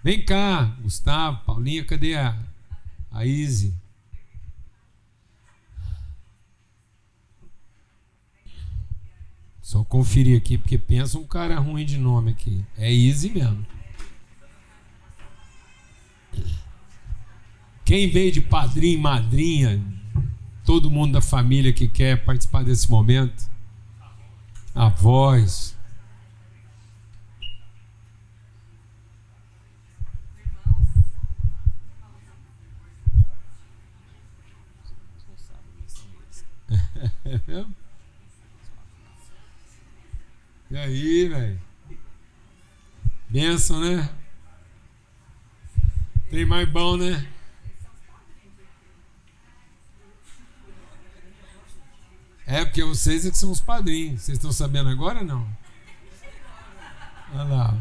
Vem cá, Gustavo, Paulinha, cadê a Izzy? Só conferir aqui, porque pensa um cara ruim de nome aqui. É Izzy mesmo. Quem veio de padrinho e madrinha, todo mundo da família que quer participar desse momento? Avós. É mesmo? E aí, velho? Benção, né? Tem mais bom, né? É, porque vocês é que são os padrinhos. Vocês estão sabendo agora ou não? Olha lá.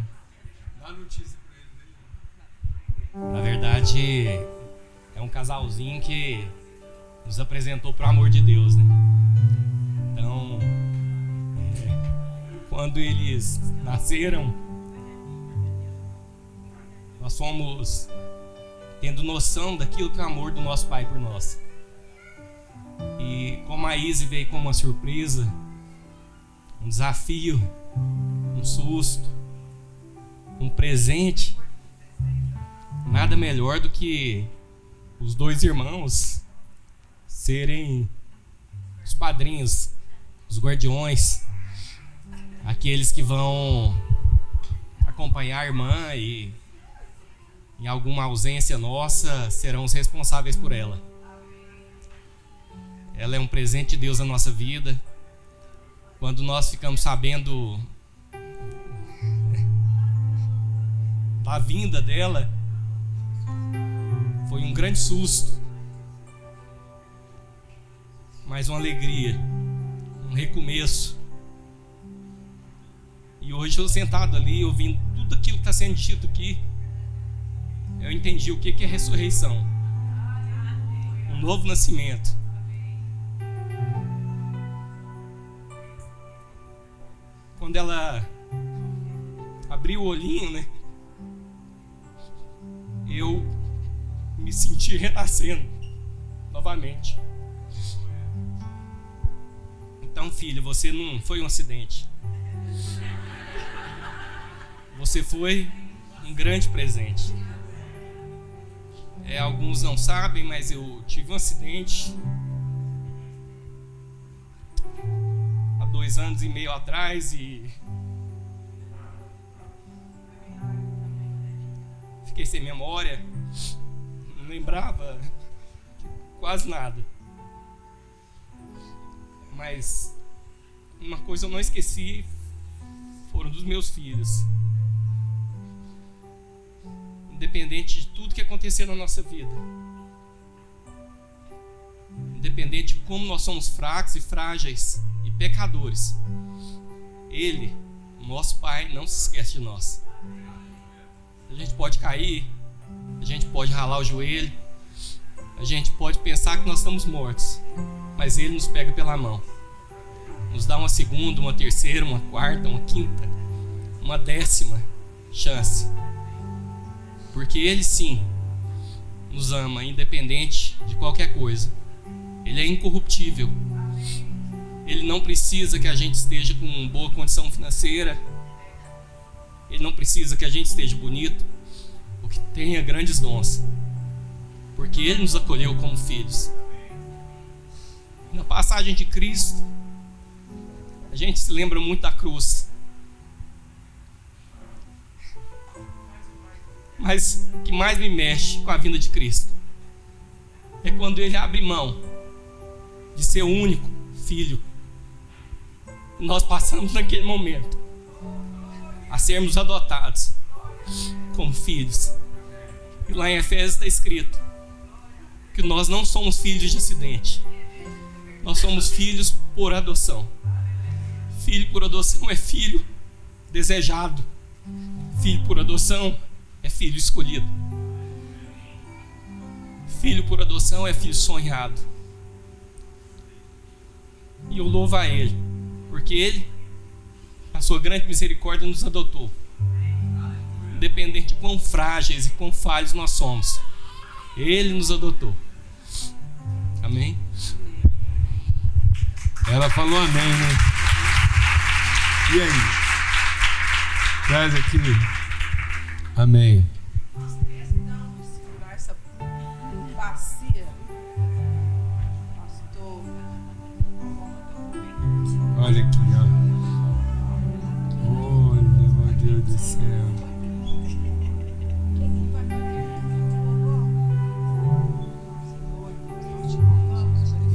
Dá a notícia pra eles aí. Na verdade, é um casalzinho que nos apresentou pro amor de Deus, né? Então, quando eles nasceram, nós fomos tendo noção daquilo que é o amor do nosso Pai por nós. E como a Izzy veio como uma surpresa, um desafio, um susto, um presente, nada melhor do que os dois irmãos serem os padrinhos, os guardiões, aqueles que vão acompanhar a irmã e em alguma ausência nossa serão os responsáveis por ela. Ela é um presente de Deus na nossa vida. Quando nós ficamos sabendo da vinda dela, foi um grande susto, mas uma alegria, um recomeço. E hoje eu sentado ali, ouvindo tudo aquilo que está sendo dito aqui, eu entendi o que é ressurreição, um novo nascimento. Quando ela abriu o olhinho, né, eu me senti renascendo novamente. Então, filho, você não foi um acidente. Você foi um grande presente. Alguns não sabem, mas eu tive um acidente há 2 anos e meio atrás e fiquei sem memória, não lembrava quase nada. Mas uma coisa eu não esqueci, foram dos meus filhos. Independente de tudo que acontecer na nossa vida, independente de como nós somos fracos e frágeis e pecadores, Ele, nosso Pai, não se esquece de nós. A gente pode cair, a gente pode ralar o joelho, a gente pode pensar que nós estamos mortos, mas Ele nos pega pela mão, nos dá uma segunda, uma terceira, uma quarta, uma quinta, uma 10ª chance. Porque Ele sim nos ama, independente de qualquer coisa. Ele é incorruptível. Ele não precisa que a gente esteja com boa condição financeira. Ele não precisa que a gente esteja bonito ou que tenha grandes dons. Porque Ele nos acolheu como filhos. Na passagem de Cristo, a gente se lembra muito da cruz. Mas o que mais me mexe com a vinda de Cristo é quando Ele abre mão de ser o único filho. Nós passamos naquele momento a sermos adotados como filhos. E lá em Efésios está escrito que nós não somos filhos de acidente. Nós somos filhos por adoção. Filho por adoção é filho desejado. Filho por adoção é filho escolhido. Filho por adoção é filho sonhado. E eu louvo a Ele, porque Ele, a sua grande misericórdia, nos adotou. independente de quão frágeis e quão falhos nós somos. Ele nos adotou. Amém? Ela falou amém, né? E aí? Traz aqui. Amém. Nós tentamos segurar essa bacia. Pastor. Olha aqui, ó. Olha, meu Deus do céu.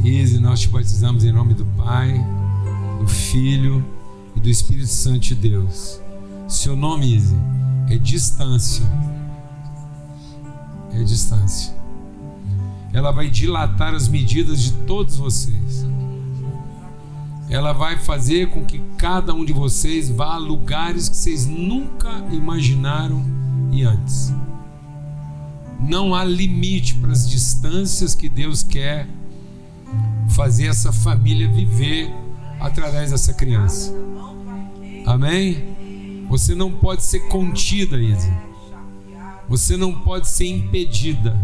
Izzy, nós te batizamos em nome do Pai, do Filho e do Espírito Santo de Deus. Seu nome, Izzy, é distância. É distância. Ela vai dilatar as medidas de todos vocês. Ela vai fazer com que cada um de vocês vá a lugares que vocês nunca imaginaram ir antes. Não há limite para as distâncias que Deus quer fazer essa família viver através dessa criança. Amém? Você não pode ser contida, Izzy. Você não pode ser impedida,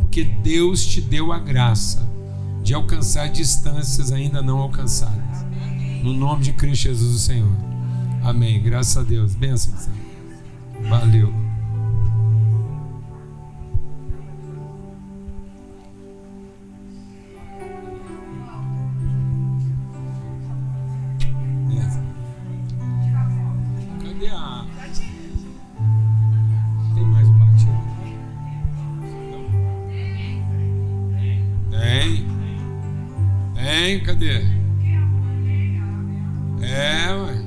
porque Deus te deu a graça de alcançar distâncias ainda não alcançadas. No nome de Cristo Jesus, o Senhor. Amém. Graças a Deus. Bênção, Senhor. Valeu. Cadê? Ué.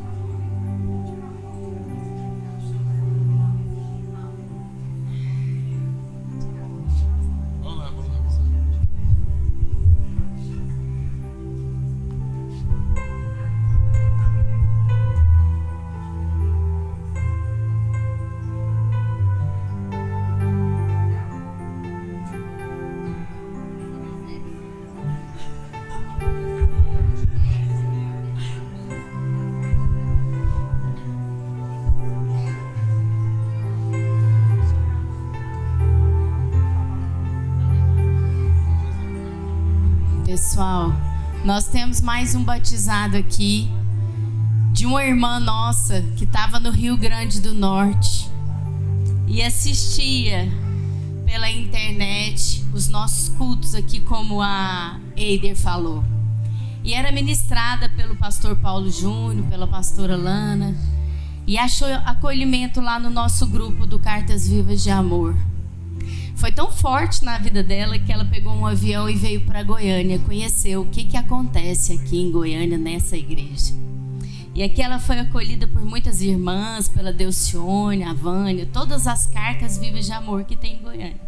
Vamos lá. Pessoal, nós temos mais um batizado aqui de uma irmã nossa que estava no Rio Grande do Norte e assistia pela internet os nossos cultos aqui, como a Eider falou, e era ministrada pelo pastor Paulo Júnior, pela pastora Lana, e achou acolhimento lá no nosso grupo do Cartas Vivas de Amor. Foi tão forte na vida dela que ela pegou um avião e veio para Goiânia, conheceu o que acontece aqui em Goiânia nessa igreja. E aqui ela foi acolhida por muitas irmãs, pela Delcione, a Vânia, todas as Cartas Vivas de Amor que tem em Goiânia.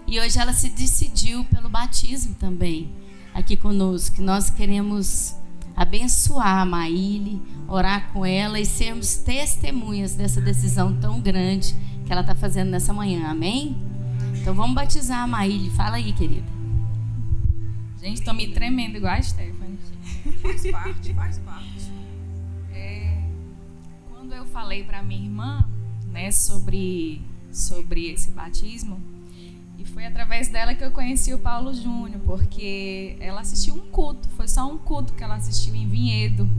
E hoje ela se decidiu pelo batismo também, aqui conosco, que nós queremos abençoar a Maíli, orar com ela e sermos testemunhas dessa decisão tão grande que ela está fazendo nessa manhã, amém? Então vamos batizar a Maíli. Fala aí, querida. Gente, tô me tremendo igual a Stephanie. Faz parte. Quando eu falei pra minha irmã, né, sobre esse batismo, e foi através dela que eu conheci o Paulo Júnior, porque ela assistiu um culto, foi só um culto que ela assistiu em Vinhedo,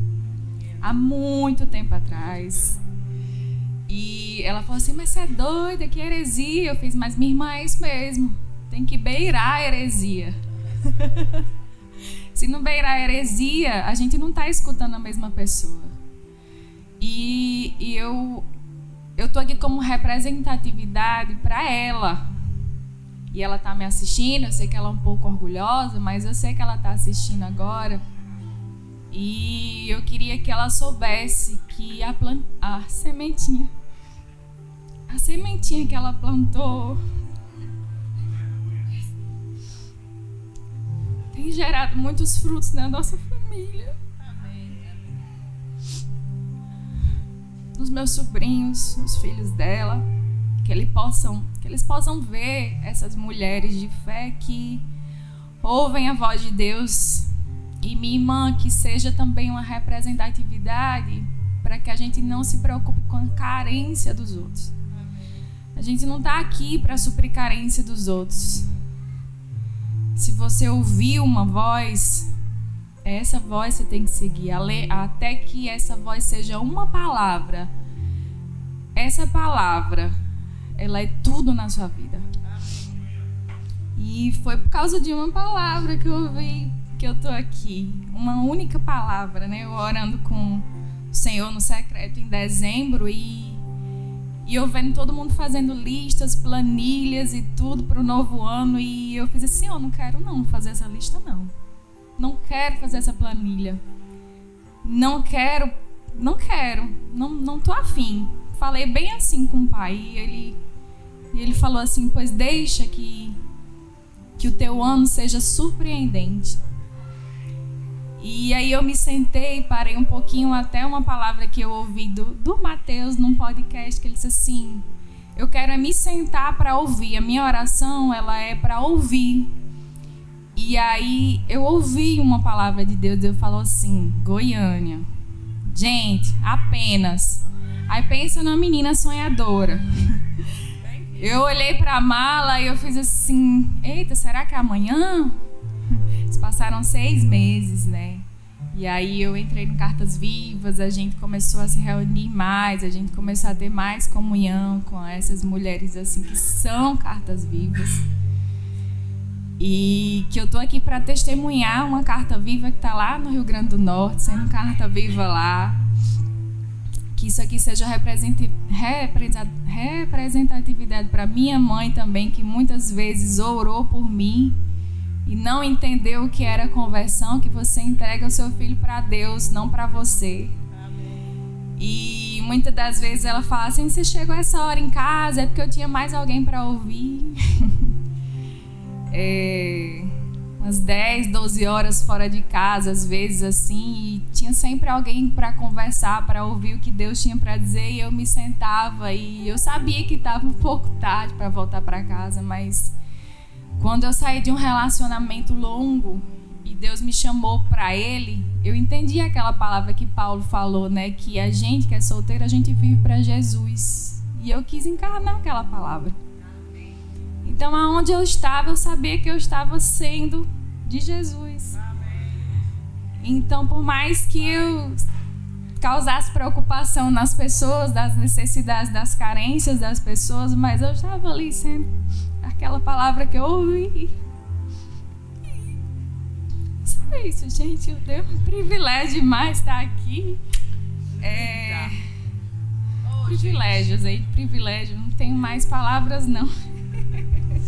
há muito tempo atrás. E ela falou assim, mas você é doida, que heresia. Eu fiz, mas minha irmã, é isso mesmo, tem que beirar a heresia. Se não beirar a heresia, a gente não está escutando a mesma pessoa. E eu tô aqui como representatividade para ela. E ela tá me assistindo, eu sei que ela é um pouco orgulhosa, mas eu sei que ela tá assistindo agora. E eu queria que ela soubesse que a sementinha que ela plantou tem gerado muitos frutos na nossa família. Amém. Nos meus sobrinhos, nos filhos dela, que eles possam ver essas mulheres de fé que ouvem a voz de Deus. E minha irmã, que seja também uma representatividade para que a gente não se preocupe com a carência dos outros. Amém. A gente não está aqui para suprir carência dos outros. Se você ouvir uma voz, essa voz você tem que seguir, até que essa voz seja uma palavra. Essa palavra, ela é tudo na sua vida. E foi por causa de uma palavra que eu ouvi que eu tô aqui. Uma única palavra, né? Eu orando com o Senhor no secreto em dezembro e eu vendo todo mundo fazendo listas, planilhas e tudo para o novo ano. E eu fiz assim, não quero não fazer essa lista não. Não quero fazer essa planilha. Não tô afim. Falei bem assim com o pai. E ele falou assim, pois deixa que o teu ano seja surpreendente. E aí eu me sentei, parei um pouquinho, até uma palavra que eu ouvi do Mateus num podcast, que ele disse assim, eu quero me sentar para ouvir. A minha oração, ela é para ouvir. E aí eu ouvi uma palavra de Deus, Deus falou assim, Goiânia. Gente, apenas. Aí pensa numa menina sonhadora. Eu olhei para a mala e eu fiz assim, eita, será que é amanhã? Passaram 6 meses, né? E aí eu entrei no Cartas Vivas, a gente começou a se reunir mais, a gente começou a ter mais comunhão com essas mulheres assim que são Cartas Vivas. E que eu tô aqui para testemunhar uma Carta Viva que tá lá no Rio Grande do Norte, sendo Carta Viva lá. Que isso aqui seja representatividade para minha mãe também, que muitas vezes orou por mim e não entendeu o que era conversão, que você entrega o seu filho para Deus, não para você. Amém. E muitas das vezes ela fala assim, você chegou essa hora em casa, é porque eu tinha mais alguém para ouvir. Umas 10, 12 horas fora de casa, às vezes assim, e tinha sempre alguém para conversar, para ouvir o que Deus tinha para dizer, e eu me sentava e eu sabia que estava um pouco tarde para voltar para casa, mas quando eu saí de um relacionamento longo e Deus me chamou para Ele, eu entendi aquela palavra que Paulo falou, né? Que a gente que é solteiro, a gente vive para Jesus. E eu quis encarnar aquela palavra. Então, aonde eu estava, eu sabia que eu estava sendo de Jesus. Então, por mais que eu causasse preocupação nas pessoas, das necessidades, das carências das pessoas, mas eu estava ali sendo aquela palavra que eu ouvi. Só isso, gente. Eu tenho um privilégio demais estar aqui. Privilégios aí, privilégio. Não tenho mais palavras, não.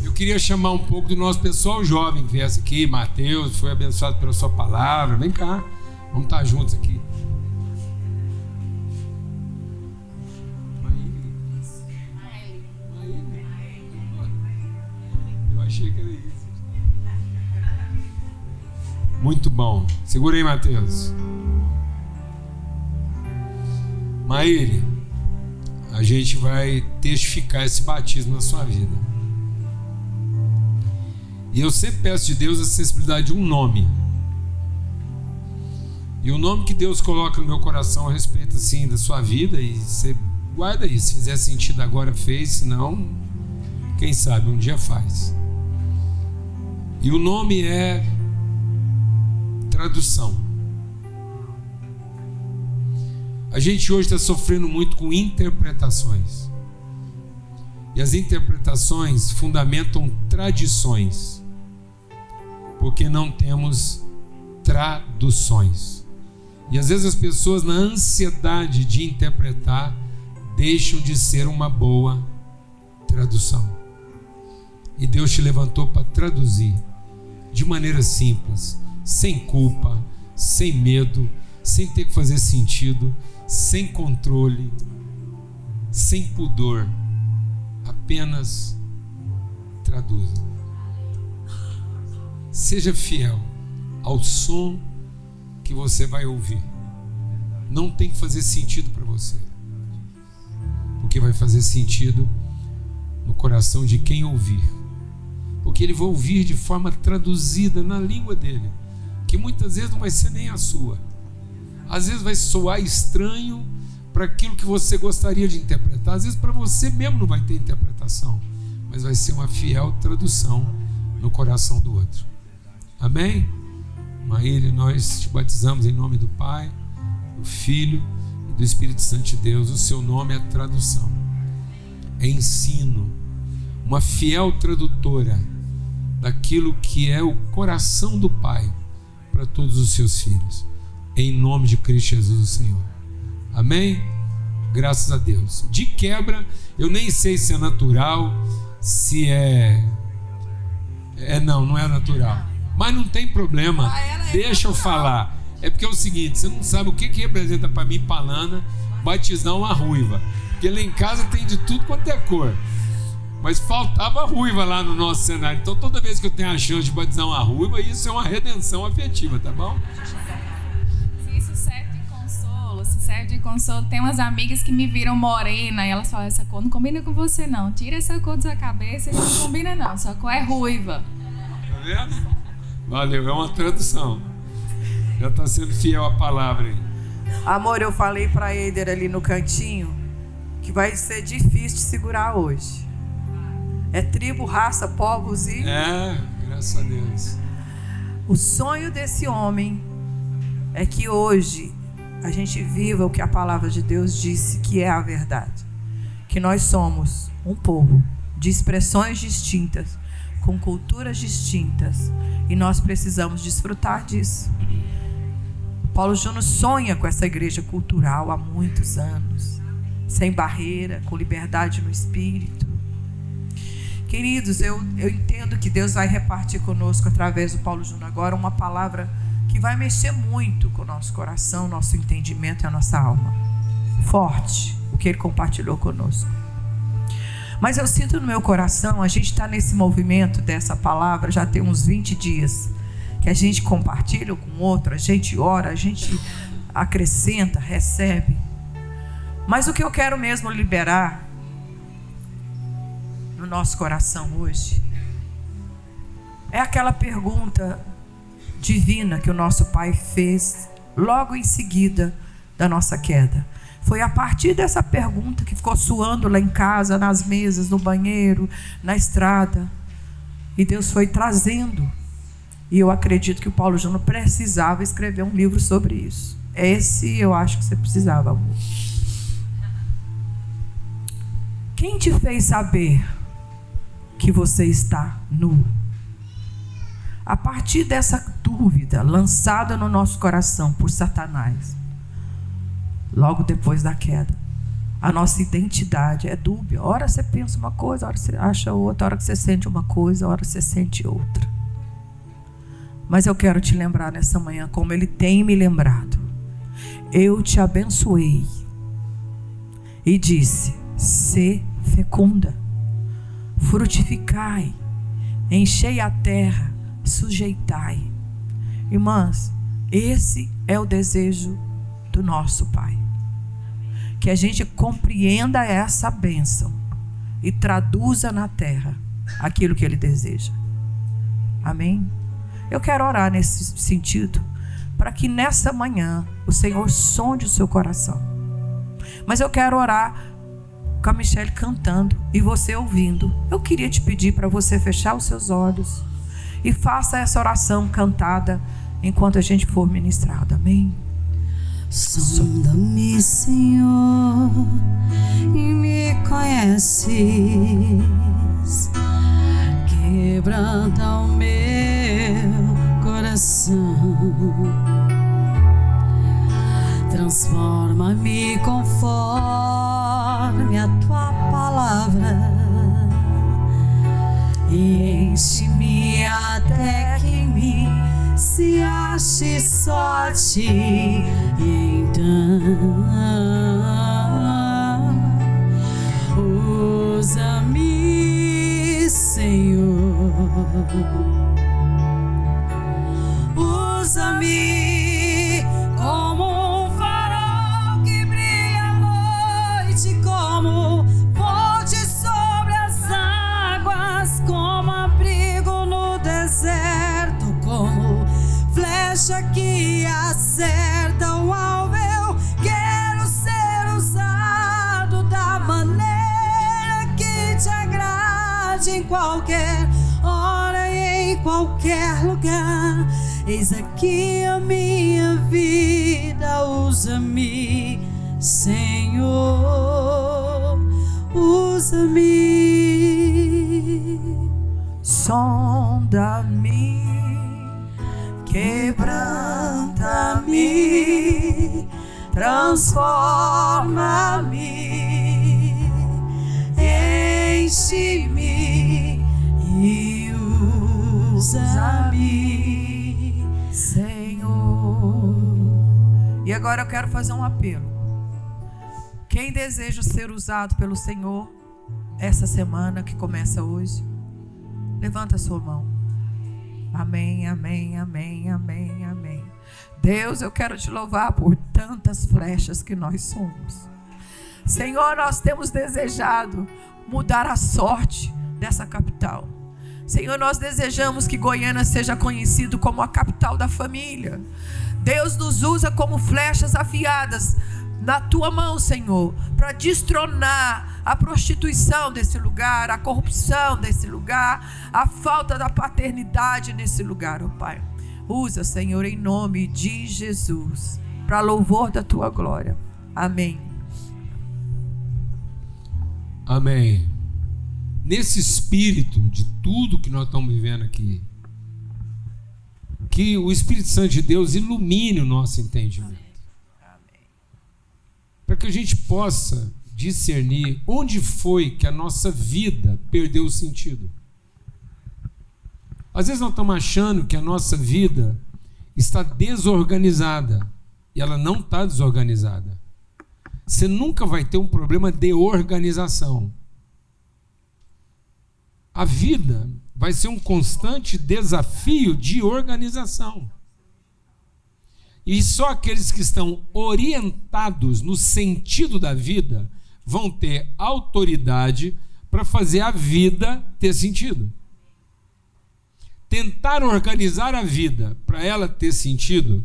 Eu queria chamar um pouco do nosso pessoal jovem que viesse aqui. Mateus, foi abençoado pela sua palavra. Vem cá, vamos estar juntos aqui. Achei que era isso. Muito bom. Segura aí, Mateus. Maíre, a gente vai testificar esse batismo na sua vida. E eu sempre peço de Deus a sensibilidade de um nome. E o nome que Deus coloca no meu coração a respeito assim da sua vida, e você guarda aí, se fizer sentido agora fez, senão quem sabe um dia faz. E o nome é tradução. A gente hoje está sofrendo muito com interpretações. E as interpretações fundamentam tradições, porque não temos traduções. E às vezes as pessoas, na ansiedade de interpretar, deixam de ser uma boa tradução. E Deus te levantou para traduzir de maneira simples, sem culpa, sem medo, sem ter que fazer sentido, sem controle, sem pudor. Apenas traduza. Seja fiel ao som que você vai ouvir. Não tem que fazer sentido para você, porque vai fazer sentido no coração de quem ouvir. Porque ele vai ouvir de forma traduzida na língua dele, que muitas vezes não vai ser nem a sua. Às vezes vai soar estranho, para aquilo que você gostaria de interpretar. Às vezes para você mesmo não vai ter interpretação, mas vai ser uma fiel tradução no coração do outro. Amém? Maíra, nós te batizamos em nome do Pai, do Filho e do Espírito Santo de Deus. O seu nome é tradução, é ensino, uma fiel tradutora daquilo que é o coração do Pai para todos os seus filhos, em nome de Cristo Jesus, o Senhor. Amém? Graças a Deus. De quebra, eu nem sei se é natural, se não é natural, mas não tem problema, deixa eu falar. É porque é o seguinte, você não sabe o que representa para mim, Palana, batizar uma ruiva, porque lá em casa tem de tudo quanto é cor, mas faltava ruiva lá no nosso cenário. Então toda vez que eu tenho a chance de batizar uma ruiva, isso é uma redenção afetiva, tá bom? Se isso serve de consolo, tem umas amigas que me viram morena e elas falam, essa cor não combina com você não, tira essa cor da sua cabeça, isso não combina não, sua cor é ruiva. Tá vendo? Valeu, é uma tradução. Já está sendo fiel à palavra aí. Amor, eu falei para Eider ali no cantinho que vai ser difícil de segurar hoje. É tribo, raça, povos e... graças a Deus. O sonho desse homem é que hoje a gente viva o que a palavra de Deus disse que é a verdade. Que nós somos um povo de expressões distintas, com culturas distintas, e nós precisamos desfrutar disso. Paulo Júnior sonha com essa igreja cultural há muitos anos, sem barreira, com liberdade no espírito. Queridos, eu entendo que Deus vai repartir conosco através do Paulo Júnior agora uma palavra que vai mexer muito com o nosso coração, nosso entendimento e a nossa alma. Forte o que ele compartilhou conosco. Mas eu sinto no meu coração, a gente está nesse movimento dessa palavra já tem uns 20 dias, que a gente compartilha com o outro, a gente ora, a gente acrescenta, recebe. Mas o que eu quero mesmo liberar no nosso coração hoje é aquela pergunta divina que o nosso Pai fez logo em seguida da nossa queda. Foi a partir dessa pergunta que ficou soando lá em casa, nas mesas, no banheiro, na estrada, e Deus foi trazendo. E eu acredito que o Paulo Júnior precisava escrever um livro sobre isso. Esse eu acho que você precisava, amor. Quem te fez saber que você está nu? A partir dessa dúvida lançada no nosso coração por Satanás, logo depois da queda, a nossa identidade é dúbia. Ora você pensa uma coisa, ora você acha outra, ora que você sente uma coisa, ora você sente outra. Mas eu quero te lembrar nessa manhã, como Ele tem me lembrado. Eu te abençoei e disse: sê fecunda, frutificai, enchei a terra, sujeitai. Irmãs, esse é o desejo do nosso Pai. Que a gente compreenda essa bênção e traduza na terra aquilo que Ele deseja. Amém? Eu quero orar nesse sentido, para que nessa manhã o Senhor sonde o seu coração. Mas eu quero orar com a Michelle cantando e você ouvindo. Eu queria te pedir para você fechar os seus olhos e faça essa oração cantada enquanto a gente for ministrado. Amém? Sonda-me, Senhor, e me conheces. Quebranta o meu coração, transforma-me conforme a tua palavra e enche-me até que em mim se ache só a ti. E então usa-me, Senhor, usa-me como um farol que brilha à noite, como ponte sobre as águas, como abrigo no deserto, como flecha que acerta o alvo. Eu quero ser usado qualquer hora e em qualquer lugar. Eis aqui a minha vida, usa-me, Senhor, usa-me. Sonda-me, quebranta-me, transforma-me, enche-me e usa-me, Senhor. E agora eu quero fazer um apelo. Quem deseja ser usado pelo Senhor essa semana que começa hoje, levanta a sua mão. Amém, amém, amém, amém, amém. Deus, eu quero te louvar por tantas flechas que nós somos. Senhor, nós temos desejado mudar a sorte dessa capital. Senhor, nós desejamos que Goiânia seja conhecido como a capital da família. Deus nos usa como flechas afiadas na tua mão, Senhor, para destronar a prostituição desse lugar, a corrupção desse lugar, a falta da paternidade nesse lugar, ó Pai. Usa, Senhor, em nome de Jesus, para louvor da tua glória. Amém. Amém. Nesse espírito de tudo que nós estamos vivendo aqui, que o Espírito Santo de Deus ilumine o nosso entendimento, para que a gente possa discernir onde foi que a nossa vida perdeu o sentido. Às vezes nós estamos achando que a nossa vida está desorganizada, e ela não está desorganizada. Você nunca vai ter um problema de organização. A vida vai ser um constante desafio de organização. E só aqueles que estão orientados no sentido da vida vão ter autoridade para fazer a vida ter sentido. Tentar organizar a vida para ela ter sentido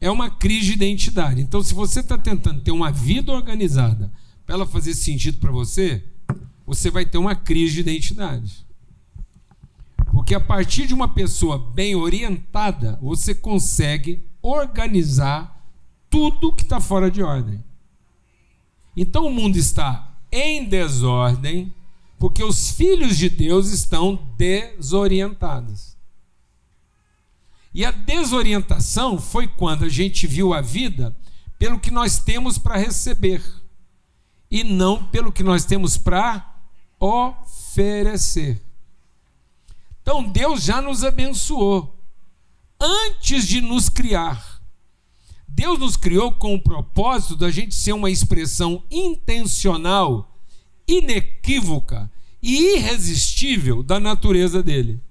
é uma crise de identidade. Então, se você está tentando ter uma vida organizada para ela fazer sentido para você, você vai ter uma crise de identidade. Porque a partir de uma pessoa bem orientada, você consegue organizar tudo que está fora de ordem. Então o mundo está em desordem, porque os filhos de Deus estão desorientados. E a desorientação foi quando a gente viu a vida pelo que nós temos para receber, e não pelo que nós temos para oferecer. Então Deus já nos abençoou antes de nos criar. Deus nos criou com o propósito da gente ser uma expressão intencional, inequívoca e irresistível da natureza dele.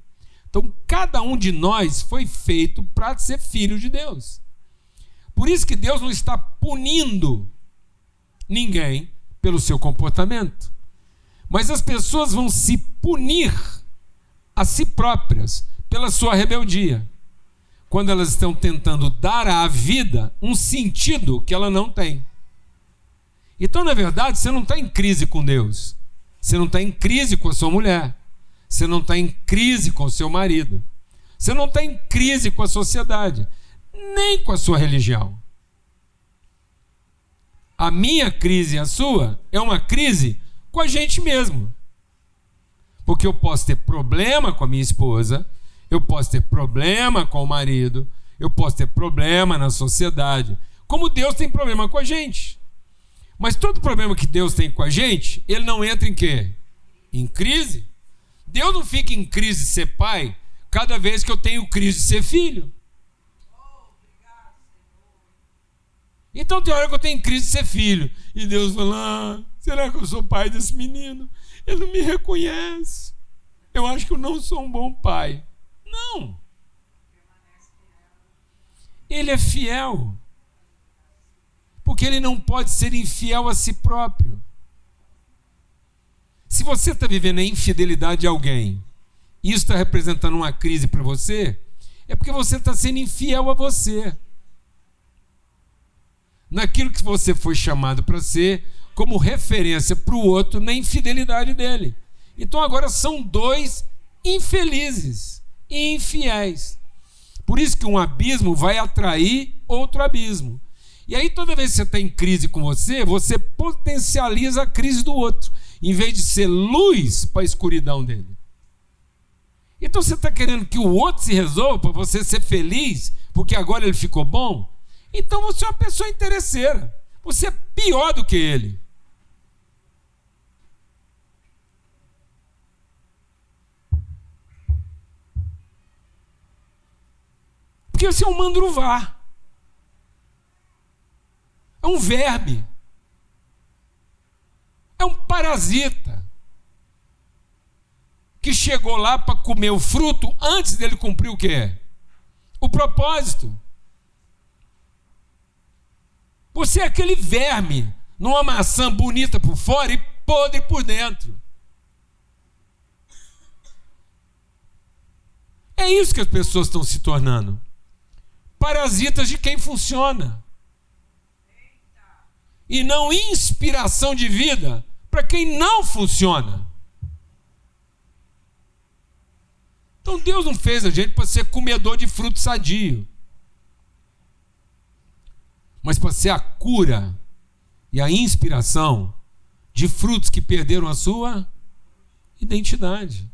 Então cada um de nós foi feito para ser filho de Deus. Por isso que Deus não está punindo ninguém pelo seu comportamento, mas as pessoas vão se punir a si próprias pela sua rebeldia, quando elas estão tentando dar à vida um sentido que ela não tem. Então, na verdade, você não está em crise com Deus, você não está em crise com a sua mulher, você não está em crise com o seu marido, você não está em crise com a sociedade, nem com a sua religião. A minha crise e a sua é uma crise com a gente mesmo. Porque eu posso ter problema com a minha esposa, eu posso ter problema com o marido, eu posso ter problema na sociedade, como Deus tem problema com a gente. Mas todo problema que Deus tem com a gente, ele não entra em quê? Em crise. Deus não fica em crise de ser pai cada vez que eu tenho crise de ser filho. Então tem hora que eu tenho crise de ser filho, e Deus fala, será que eu sou pai desse menino? Ele não me reconhece. Eu acho que eu não sou um bom pai. Não. Ele é fiel. Porque ele não pode ser infiel a si próprio. Se você está vivendo a infidelidade de alguém, e isso está representando uma crise para você, é porque você está sendo infiel a você. Naquilo que você foi chamado para ser, como referência para o outro na infidelidade dele. Então agora são dois infelizes e infiéis. Por isso que um abismo vai atrair outro abismo. E aí toda vez que você está em crise com você, você potencializa a crise do outro, em vez de ser luz para a escuridão dele. Então você está querendo que o outro se resolva para você ser feliz, porque agora ele ficou bom? Então você é uma pessoa interesseira. Você é pior do que ele. Porque você é um mandruvá. É um verme. É um parasita. Que chegou lá para comer o fruto antes dele cumprir o quê? O propósito. Você é aquele verme numa maçã bonita por fora e podre por dentro. É isso que as pessoas estão se tornando. Parasitas de quem funciona. E não inspiração de vida para quem não funciona. Então Deus não fez a gente para ser comedor de fruto sadio, mas para ser a cura e a inspiração de frutos que perderam a sua identidade.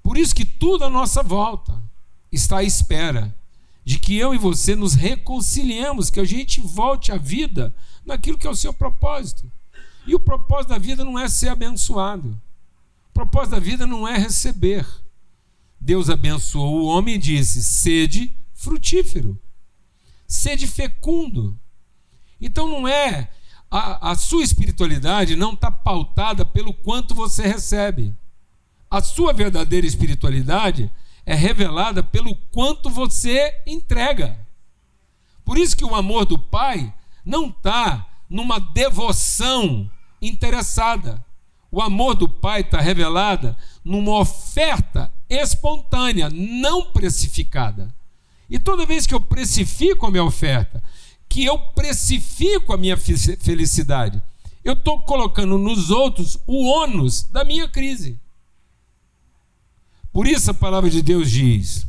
Por isso que tudo à nossa volta está à espera de que eu e você nos reconciliemos, que a gente volte à vida naquilo que é o seu propósito. E o propósito da vida não é ser abençoado. O propósito da vida não é receber. Deus abençoou o homem e disse: sede frutífero, sede fecundo. Então não é, a sua espiritualidade não está pautada pelo quanto você recebe. A sua verdadeira espiritualidade é revelada pelo quanto você entrega. Por isso que o amor do Pai não está numa devoção interessada. O amor do Pai está revelado numa oferta espontânea, não precificada. E toda vez que eu precifico a minha oferta, que eu precifico a minha felicidade, eu estou colocando nos outros o ônus da minha crise. Por isso a palavra de Deus diz: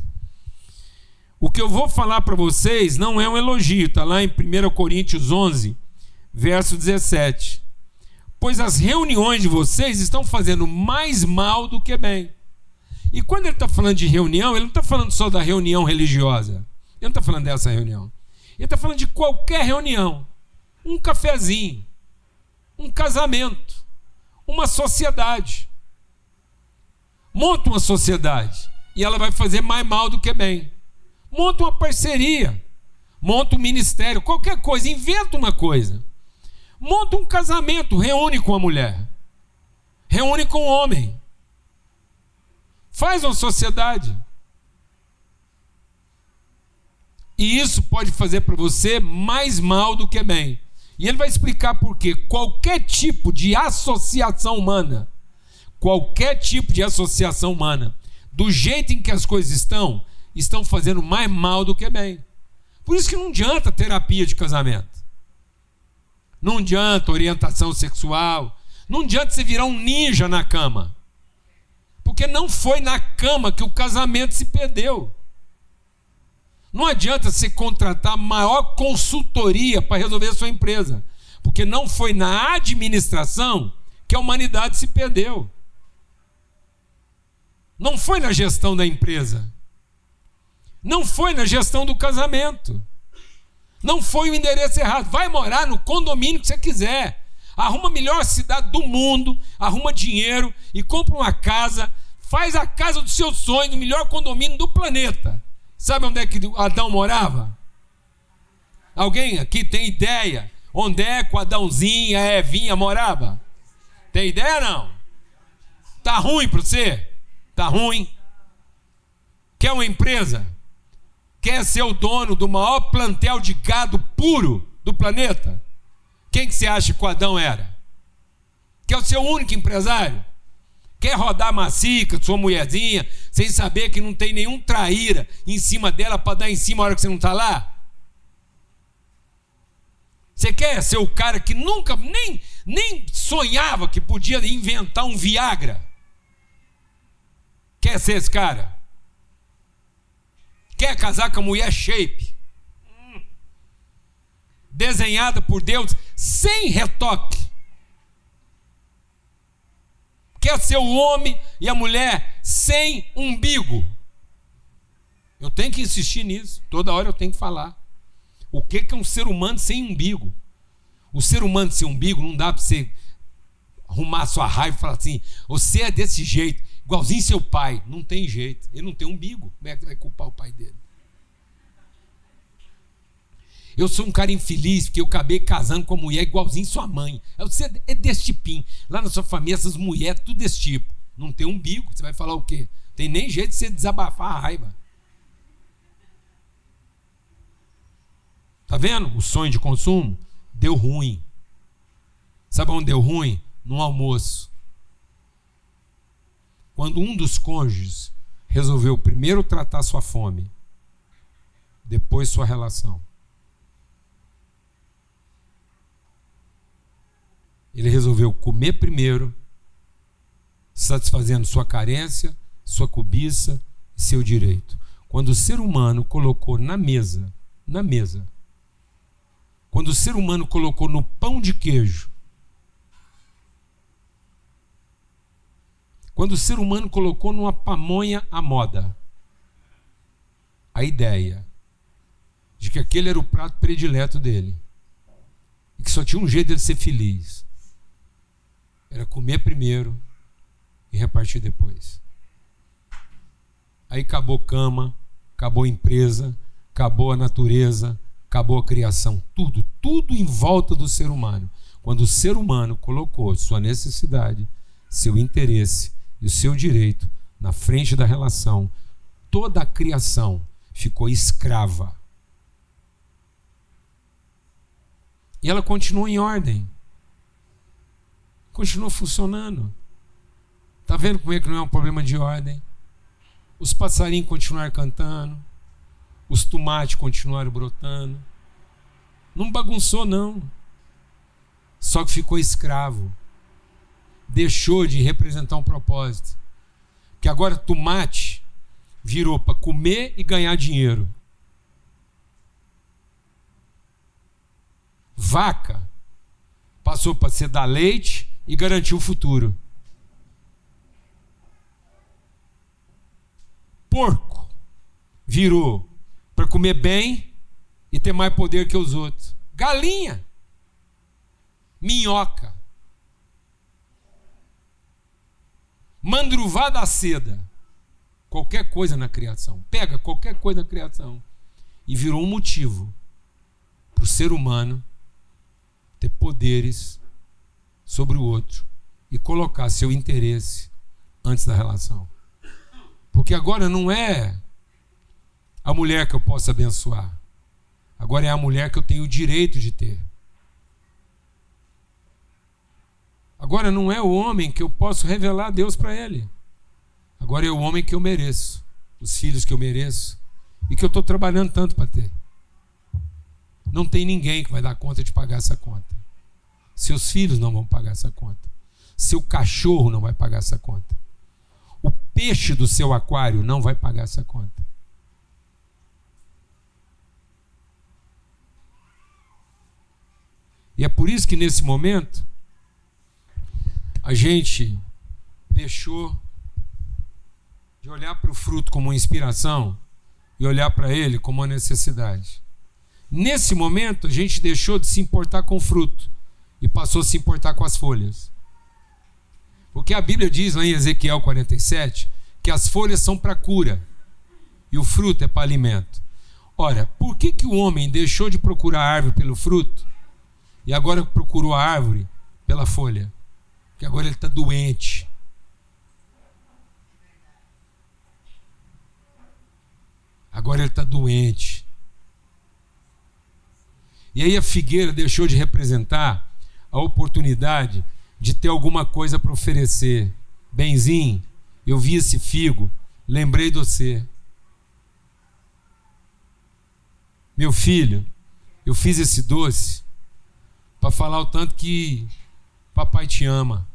o que eu vou falar para vocês não é um elogio, está lá em 1 Coríntios 11, verso 17. Pois as reuniões de vocês estão fazendo mais mal do que bem. E quando ele está falando de reunião, ele não está falando só da reunião religiosa. Ele não está falando dessa reunião. Ele está falando de qualquer reunião. Um cafezinho, um casamento, uma sociedade. Monta uma sociedade e ela vai fazer mais mal do que bem. Monta uma parceria, monta um ministério, qualquer coisa, inventa uma coisa. Monta um casamento, reúne com a mulher, reúne com o homem. Faz uma sociedade. E isso pode fazer para você mais mal do que bem. E ele vai explicar por quê. Qualquer tipo de associação humana, do jeito em que as coisas estão fazendo mais mal do que bem. Por isso que não adianta terapia de casamento. Não adianta orientação sexual. Não adianta você virar um ninja na cama. Porque não foi na cama que o casamento se perdeu. Não adianta você contratar a maior consultoria para resolver a sua empresa. Porque não foi na administração que a humanidade se perdeu. Não foi na gestão da empresa. Não foi na gestão do casamento. Não foi o endereço errado. Vai morar no condomínio que você quiser. Arruma a melhor cidade do mundo, arruma dinheiro e compra uma casa. Faz a casa dos seus sonhos no melhor condomínio do planeta. Sabe onde é que Adão morava? Alguém aqui tem ideia onde é que o Adãozinho e a Evinha morava? Tem ideia não? Tá ruim para você? Tá ruim? Quer uma empresa? Quer ser o dono do maior plantel de gado puro do planeta? Quem que você acha que o Adão era? Quer ser o único empresário? Quer rodar macica, sua mulherzinha, sem saber que não tem nenhum traíra em cima dela para dar em cima a hora que você não está lá? Você quer ser o cara que nunca, nem sonhava que podia inventar um Viagra? Quer ser esse cara? Quer casar com a mulher shape? Desenhada por Deus, sem retoque. Quer ser o homem e a mulher sem umbigo? Eu tenho que insistir nisso. Toda hora eu tenho que falar. O que é um ser humano sem umbigo? O ser humano sem umbigo não dá para você arrumar sua raiva e falar assim: você é desse jeito, igualzinho seu pai. Não tem jeito. Ele não tem umbigo. Como é que vai culpar o pai dele? Eu sou um cara infeliz porque eu acabei casando com uma mulher igualzinho sua mãe. Você é desse tipinho. Lá na sua família, essas mulheres, tudo desse tipo. Não tem umbigo. Você vai falar o quê? Tem nem jeito de você desabafar a raiva. Tá vendo? O sonho de consumo deu ruim. Sabe onde deu ruim? No almoço. Quando um dos cônjuges resolveu primeiro tratar sua fome, depois sua relação. Ele resolveu comer primeiro, satisfazendo sua carência, sua cobiça e seu direito. Quando o ser humano colocou na mesa, quando o ser humano colocou no pão de queijo, quando o ser humano colocou numa pamonha à moda, a ideia de que aquele era o prato predileto dele e que só tinha um jeito de ele ser feliz, era comer primeiro e repartir depois. Aí acabou cama, acabou empresa, acabou a natureza, acabou a criação, tudo em volta do ser humano. Quando o ser humano colocou sua necessidade, seu interesse e o seu direito na frente da relação, toda a criação ficou escrava. E ela continuou em ordem. Continuou funcionando. Está vendo como é que não é um problema de ordem? Os passarinhos continuaram cantando, os tomates continuaram brotando. Não bagunçou, não. Só que ficou escravo. Deixou de representar um propósito. Porque agora tomate virou para comer e ganhar dinheiro. Vaca passou para ser dar leite e garantir o futuro. Porco virou para comer bem e ter mais poder que os outros. Galinha, minhoca, mandruvá da seda, qualquer coisa na criação. Pega qualquer coisa na criação e virou um motivo para o ser humano ter poderes sobre o outro e colocar seu interesse antes da relação. Porque agora não é a mulher que eu posso abençoar. Agora é a mulher que eu tenho o direito de ter. Agora não é o homem que eu posso revelar Deus para ele. Agora é o homem que eu mereço, os filhos que eu mereço e que eu estou trabalhando tanto para ter. Não tem ninguém que vai dar conta de pagar essa conta. Seus filhos não vão pagar essa conta. Seu cachorro não vai pagar essa conta. O peixe do seu aquário não vai pagar essa conta. E é por isso que nesse momento a gente deixou de olhar para o fruto como uma inspiração e olhar para ele como uma necessidade. Nesse momento a gente deixou de se importar com o fruto e passou a se importar com as folhas. Porque a Bíblia diz lá em Ezequiel 47 que as folhas são para cura e o fruto é para alimento. Ora, por que o homem deixou de procurar a árvore pelo fruto e agora procurou a árvore pela folha? Porque agora ele está doente. Agora ele está doente. E aí a figueira deixou de representar a oportunidade de ter alguma coisa para oferecer. Benzinho, eu vi esse figo, lembrei de você. Meu filho, eu fiz esse doce para falar o tanto que papai te ama.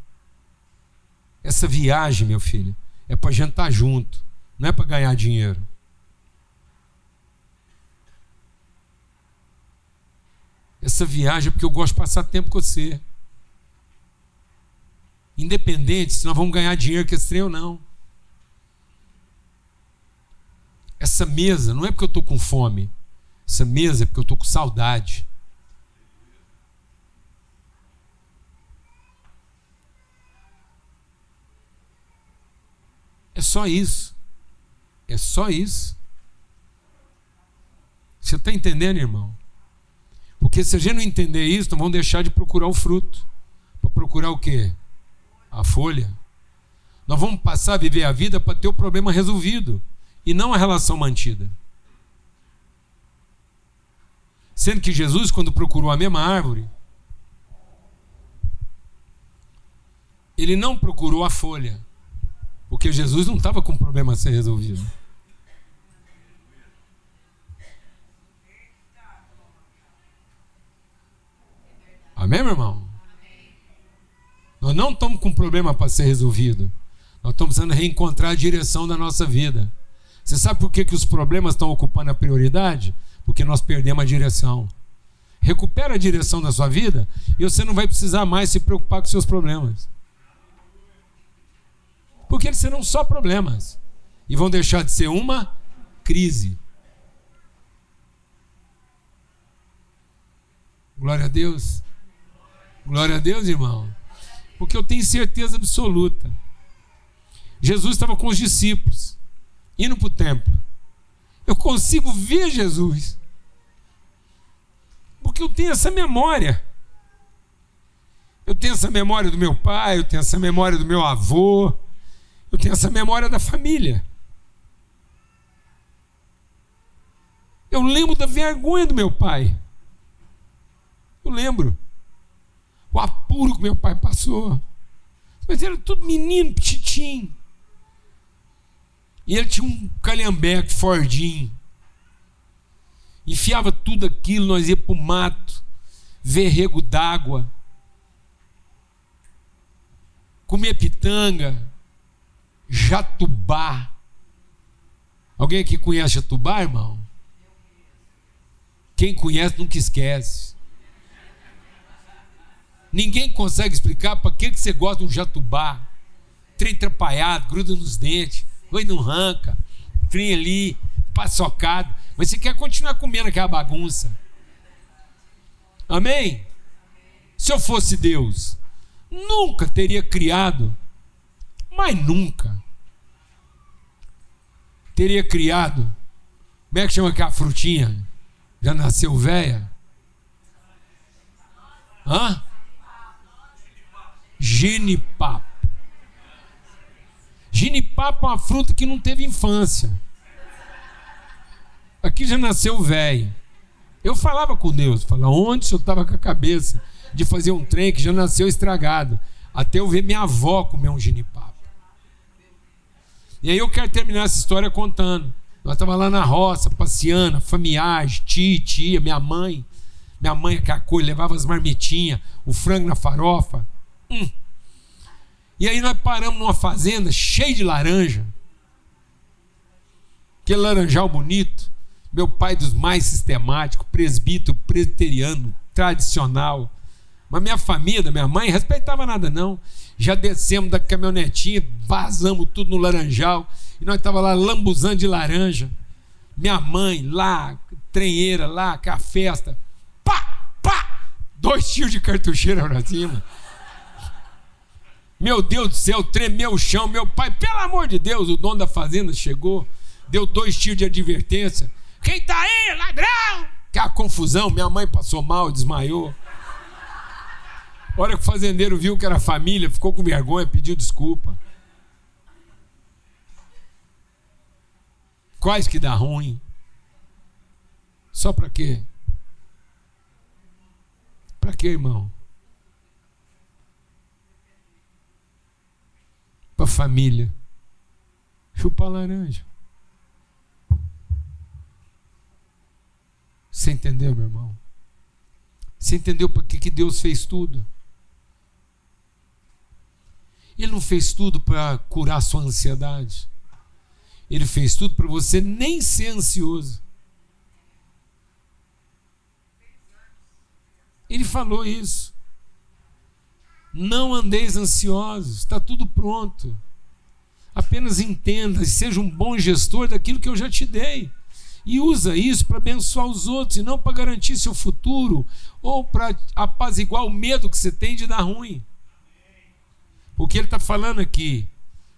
Essa viagem, meu filho, é para a gente estar junto, não é para ganhar dinheiro. Essa viagem é porque eu gosto de passar tempo com você. Independente se nós vamos ganhar dinheiro com esse trem ou não. Essa mesa não é porque eu estou com fome. Essa mesa é porque eu estou com saudade. É só isso. É só isso. Você está entendendo, irmão? Porque se a gente não entender isso, nós vamos deixar de procurar o fruto. Para procurar o quê? A folha. Nós vamos passar a viver a vida para ter o problema resolvido e não a relação mantida. Sendo que Jesus, quando procurou a mesma árvore, ele não procurou a folha, porque Jesus não estava com problema a ser resolvido. Amém, meu irmão? Nós não estamos com problema para ser resolvido. Nós estamos precisando reencontrar a direção da nossa vida. Você sabe por que os problemas estão ocupando a prioridade? Porque nós perdemos a direção. Recupera a direção da sua vida e você não vai precisar mais se preocupar com seus problemas. Porque eles serão só problemas e vão deixar de ser uma crise. Glória a Deus. Glória a Deus, irmão. Porque eu tenho certeza absoluta. Jesus estava com os discípulos, indo para o templo. Eu consigo ver Jesus, porque eu tenho essa memória. Eu tenho essa memória do meu pai, eu tenho essa memória do meu avô, eu tenho essa memória da família. Eu lembro da vergonha do meu pai. Eu lembro o apuro que meu pai passou. Mas era tudo menino, petitinho. E ele tinha um calhambeque Fordinho. Enfiava tudo aquilo, nós ia para o mato, ver rego d'água, comer pitanga, jatubá. Alguém aqui conhece jatubá, irmão? Quem conhece nunca esquece. Ninguém consegue explicar para que você gosta de um jatubá. Trem atrapalhado, gruda nos dentes, oi não arranca, trem ali, paçocado. Mas você quer continuar comendo aquela bagunça. Amém? Se eu fosse Deus, nunca teria criado, mas nunca teria criado, como é que chama aquela frutinha? Já nasceu velha? Hã? Genipapo. Genipapo é uma fruta que não teve infância. Aqui já nasceu velho. Eu falava com Deus, onde o senhor estava com a cabeça de fazer um trem que já nasceu estragado, até eu ver minha avó comer um genipapo. E aí eu quero terminar essa história contando. Nós estávamos lá na roça, passeando, familiares, tia, minha mãe, aquela coisa, levava as marmitinhas, o frango na farofa. E aí nós paramos numa fazenda cheia de laranja. Aquele laranjal bonito. Meu pai dos mais sistemáticos, presbítero, presbiteriano, tradicional. Mas minha família, minha mãe, não respeitava nada não. Já descemos da caminhonetinha, vazamos tudo no laranjal. E nós estávamos lá lambuzando de laranja. Minha mãe lá, trenheira lá, com a festa. Pá! 2 tiros de cartucheira pra cima. Meu Deus do céu, tremeu o chão. Meu pai, pelo amor de Deus, o dono da fazenda chegou, deu 2 tiros de advertência. Quem tá aí, ladrão? Que a confusão, minha mãe passou mal, desmaiou. A hora que o fazendeiro viu que era família, ficou com vergonha, pediu desculpa. Quase que dá ruim. Só pra quê? Pra quê, irmão? Pra família. Chupar laranja. Você entendeu, meu irmão? Você entendeu para que Deus fez tudo? Ele não fez tudo para curar sua ansiedade. Ele fez tudo para você nem ser ansioso. Ele falou isso. Não andeis ansiosos, está tudo pronto. Apenas entenda e seja um bom gestor daquilo que eu já te dei. E usa isso para abençoar os outros e não para garantir seu futuro ou para apaziguar o medo que você tem de dar ruim. Porque ele está falando aqui.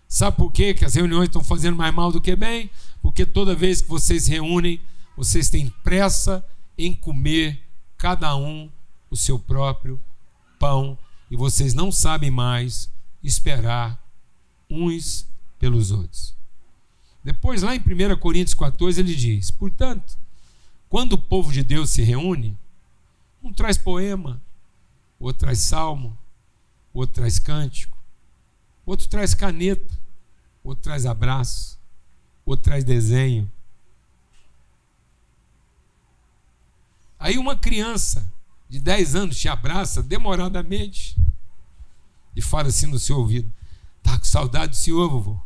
Sabe por quê que as reuniões estão fazendo mais mal do que bem? Porque toda vez que vocês se reúnem, vocês têm pressa em comer cada um o seu próprio pão e vocês não sabem mais esperar uns pelos outros. Depois, lá em 1 Coríntios 14, ele diz: portanto, quando o povo de Deus se reúne, um traz poema, outro traz salmo, outro traz cântico, outro traz caneta, outro traz abraço, outro traz desenho. Aí uma criança de 10 anos te abraça demoradamente e fala assim no seu ouvido: tá com saudade do senhor, vovô?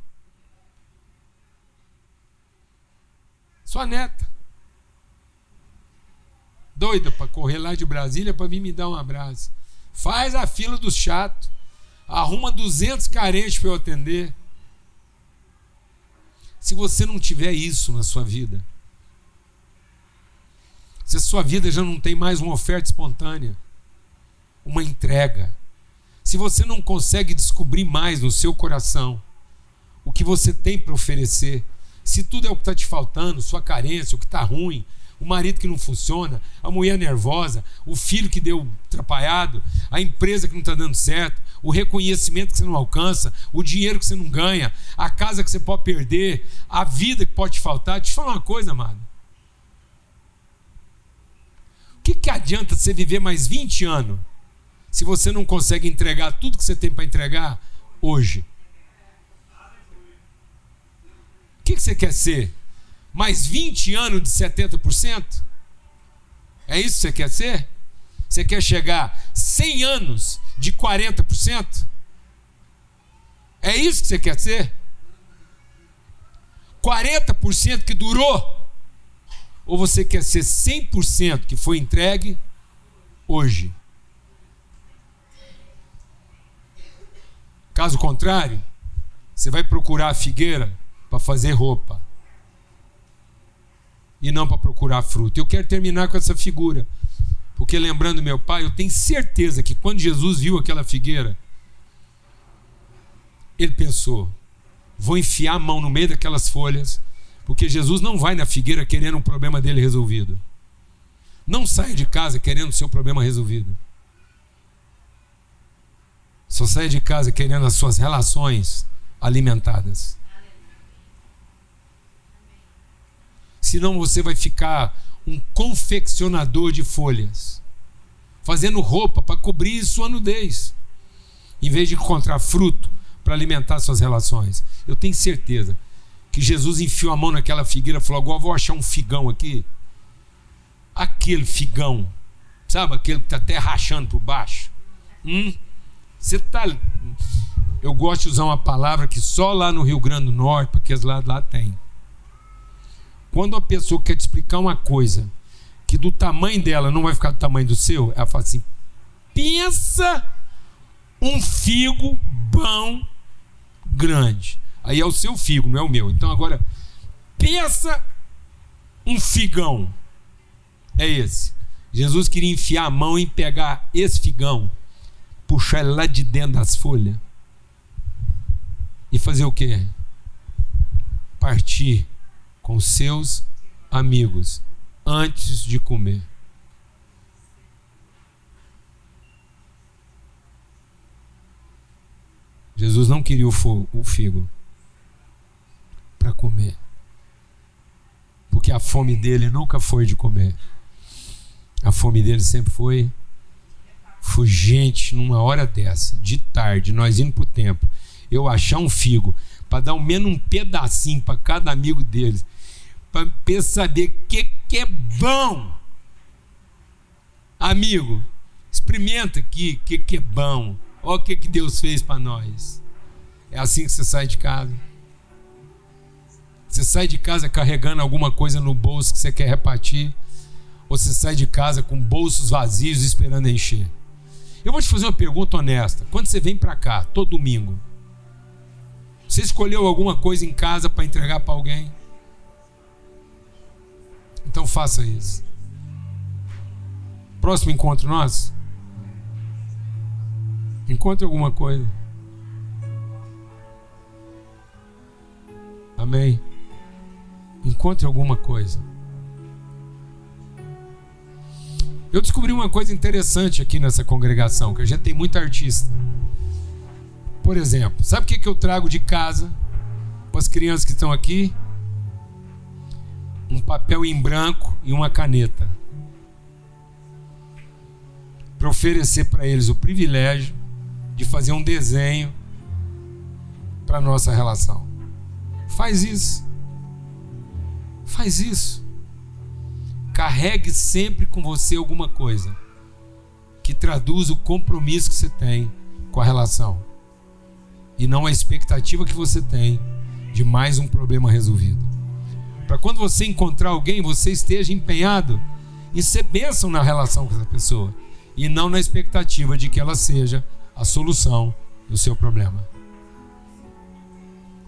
Sua neta, doida para correr lá de Brasília para vir me dar um abraço. Faz a fila dos chatos, arruma 200 carentes para eu atender. Se você não tiver isso na sua vida, se a sua vida já não tem mais uma oferta espontânea, uma entrega, se você não consegue descobrir mais no seu coração o que você tem para oferecer, se tudo é o que está te faltando, sua carência, o que está ruim, o marido que não funciona, a mulher nervosa, o filho que deu atrapalhado, a empresa que não está dando certo, o reconhecimento que você não alcança, o dinheiro que você não ganha, a casa que você pode perder, a vida que pode te faltar. Deixa eu falar uma coisa, amado. O que adianta você viver mais 20 anos se você não consegue entregar tudo que você tem para entregar hoje? O que você quer ser? Mais 20 anos de 70%? É isso que você quer ser? Você quer chegar 100 anos de 40%? É isso que você quer ser? 40% que durou? Ou você quer ser 100% que foi entregue hoje? Caso contrário, você vai procurar a figueira para fazer roupa e não para procurar fruto. Eu quero terminar com essa figura, porque lembrando meu pai, eu tenho certeza que quando Jesus viu aquela figueira, ele pensou: vou enfiar a mão no meio daquelas folhas, porque Jesus não vai na figueira querendo um problema dele resolvido. Não saia de casa querendo o seu problema resolvido. Só saia de casa querendo as suas relações alimentadas. Senão você vai ficar um confeccionador de folhas, fazendo roupa para cobrir sua nudez, em vez de encontrar fruto para alimentar suas relações. Eu tenho certeza que Jesus enfiou a mão naquela figueira e falou: agora vou achar um figão aqui. Aquele figão, sabe, aquele que está até rachando por baixo. Você tá... Eu gosto de usar uma palavra que só lá no Rio Grande do Norte, porque lá tem. Quando a pessoa quer te explicar uma coisa que do tamanho dela não vai ficar do tamanho do seu, ela fala assim: pensa um figo bom, grande. Aí é o seu figo, não é o meu. Então agora, pensa um figão. É esse. Jesus queria enfiar a mão e pegar esse figão, puxar ele lá de dentro das folhas e fazer o quê? Partir com seus amigos antes de comer. Jesus não queria o figo para comer, porque a fome dele nunca foi de comer. A fome dele sempre foi: gente, numa hora dessa, de tarde, nós indo pro templo, eu achar um figo para dar ao menos um pedacinho para cada amigo deles, para saber que é bom. Amigo, experimenta aqui o que é bom. Olha o que Deus fez para nós. É assim que você sai de casa. Você sai de casa carregando alguma coisa no bolso que você quer repartir, ou você sai de casa com bolsos vazios esperando encher? Eu vou te fazer uma pergunta honesta. Quando você vem para cá, todo domingo, você escolheu alguma coisa em casa para entregar para alguém? Então faça isso. Próximo encontro nosso, encontre alguma coisa. Amém? Encontre alguma coisa. Eu descobri uma coisa interessante aqui nessa congregação, que a gente tem muito artista. Por exemplo, sabe o que eu trago de casa para as crianças que estão aqui? Um papel em branco e uma caneta, para oferecer para eles o privilégio de fazer um desenho para a nossa relação. Faz isso. Faz isso. Carregue sempre com você alguma coisa que traduz o compromisso que você tem com a relação e não a expectativa que você tem de mais um problema resolvido. Para quando você encontrar alguém, você esteja empenhado em ser bênção na relação com essa pessoa e não na expectativa de que ela seja a solução do seu problema.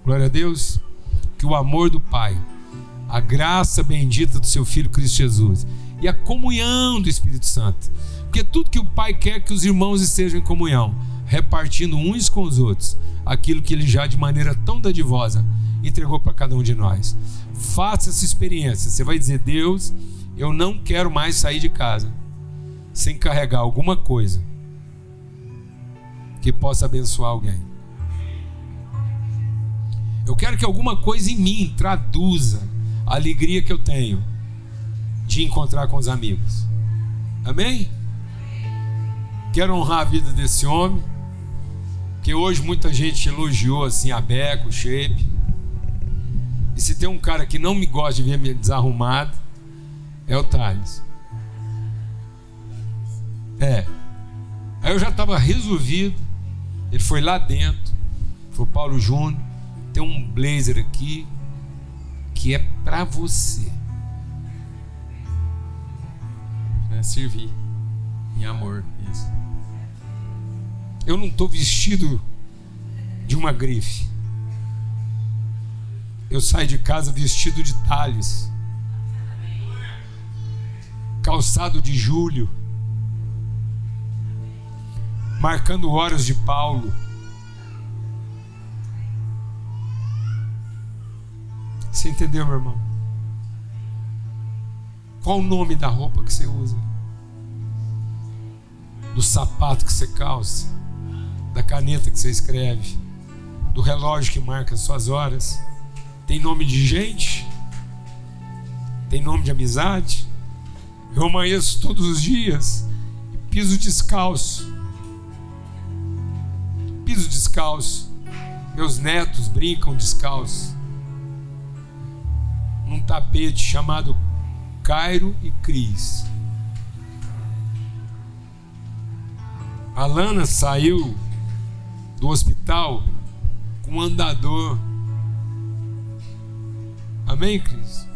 Glória a Deus. Que o amor do Pai, a graça bendita do seu Filho Cristo Jesus e a comunhão do Espírito Santo, porque tudo que o Pai quer é que os irmãos estejam em comunhão, repartindo uns com os outros aquilo que Ele já de maneira tão dadivosa entregou para cada um de nós. Faça essa experiência. Você vai dizer: Deus, eu não quero mais sair de casa sem carregar alguma coisa que possa abençoar alguém. Eu quero que alguma coisa em mim traduza a alegria que eu tenho de encontrar com os amigos. Amém? Quero honrar a vida desse homem, que hoje muita gente elogiou assim a beca, o shape. E se tem um cara que não me gosta de ver me desarrumado, é o Thales. Aí eu já estava resolvido. Ele foi lá dentro, foi o Paulo Júnior. Tem um blazer aqui que é para você. É servir em amor, isso. Eu não estou vestido de uma grife. Eu saio de casa vestido de talhes, calçado de Júlio, marcando horas de Paulo. Você entendeu, meu irmão? Qual o nome da roupa que você usa? Do sapato que você calça? Da caneta que você escreve? Do relógio que marca as suas horas? Tem nome de gente? Tem nome de amizade? Eu amanheço todos os dias e piso descalço. Piso descalço. Meus netos brincam descalço num tapete chamado Cairo e Cris. A Lana saiu do hospital com um andador. Amém, Cris?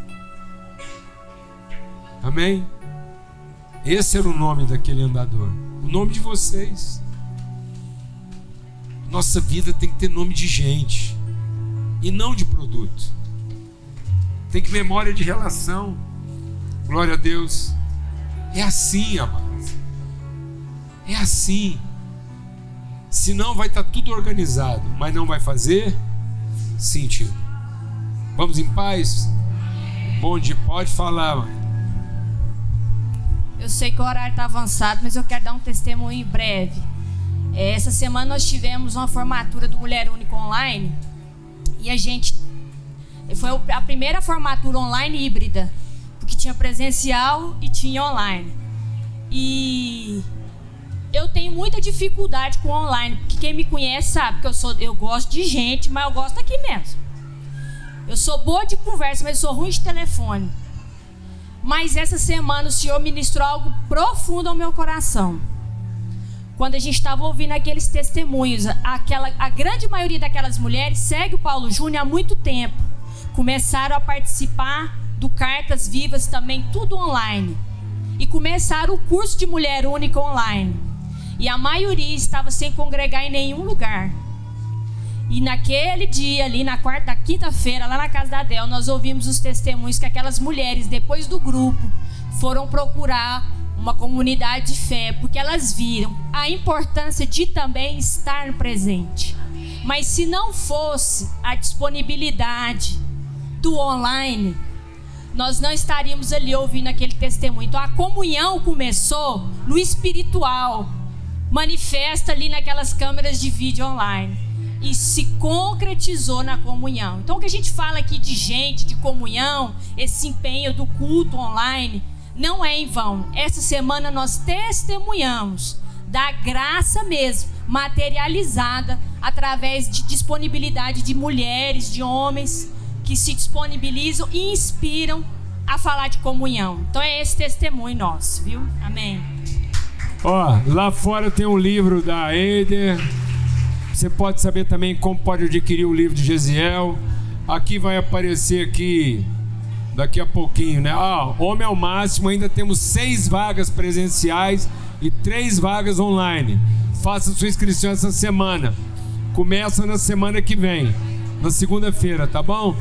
Amém? Esse era o nome daquele andador. O nome de vocês. Nossa vida tem que ter nome de gente e não de produto. Tem que memória de relação. Glória a Deus. É assim, amados. É assim. Senão vai estar tudo organizado, mas não vai fazer sentido. Vamos em paz? Bom dia, pode falar, mãe. Eu sei que o horário está avançado, mas eu quero dar um testemunho em breve. Essa semana nós tivemos uma formatura do Mulher Única Online e foi a primeira formatura online híbrida, porque tinha presencial e tinha online. E eu tenho muita dificuldade com online, porque quem me conhece sabe que eu gosto de gente, mas eu gosto aqui mesmo. Eu sou boa de conversa, mas eu sou ruim de telefone. Mas essa semana o Senhor ministrou algo profundo ao meu coração. Quando a gente estava ouvindo aqueles testemunhos, a grande maioria daquelas mulheres segue o Paulo Júnior há muito tempo. Começaram a participar do Cartas Vivas também, tudo online. E começaram o curso de Mulher Única online. E a maioria estava sem congregar em nenhum lugar. E naquele dia ali, na quinta-feira, lá na casa da Adel, nós ouvimos os testemunhos que aquelas mulheres, depois do grupo, foram procurar uma comunidade de fé, porque elas viram a importância de também estar presente. Mas se não fosse a disponibilidade do online, nós não estaríamos ali ouvindo aquele testemunho. Então a comunhão começou no espiritual, manifesta ali naquelas câmeras de vídeo online, e se concretizou na comunhão. Então o que a gente fala aqui de gente, de comunhão, esse empenho do culto online, não é em vão. Essa semana nós testemunhamos da graça mesmo, materializada através de disponibilidade de mulheres, de homens que se disponibilizam e inspiram a falar de comunhão. Então é esse testemunho nosso, viu? Amém. Ó, lá fora tem um livro da Eider. Você pode saber também como pode adquirir o livro de Gesiel. Aqui vai aparecer aqui daqui a pouquinho, né? Homem ao Máximo, ainda temos 6 vagas presenciais e 3 vagas online. Faça sua inscrição essa semana. Começa na semana que vem, na segunda-feira, tá bom?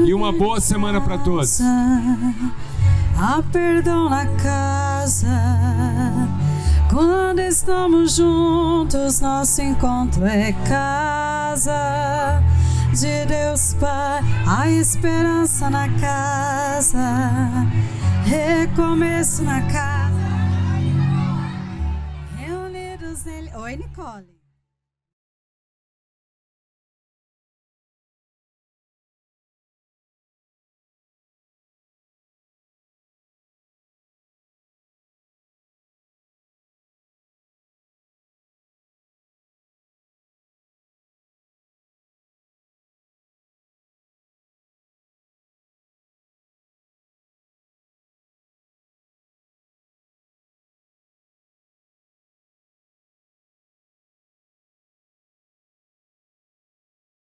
E uma boa semana para todos. Há perdão na casa. Quando estamos juntos, nosso encontro é casa de Deus Pai, a esperança na casa, recomeço na casa, reunidos nele. Oi, Nicole.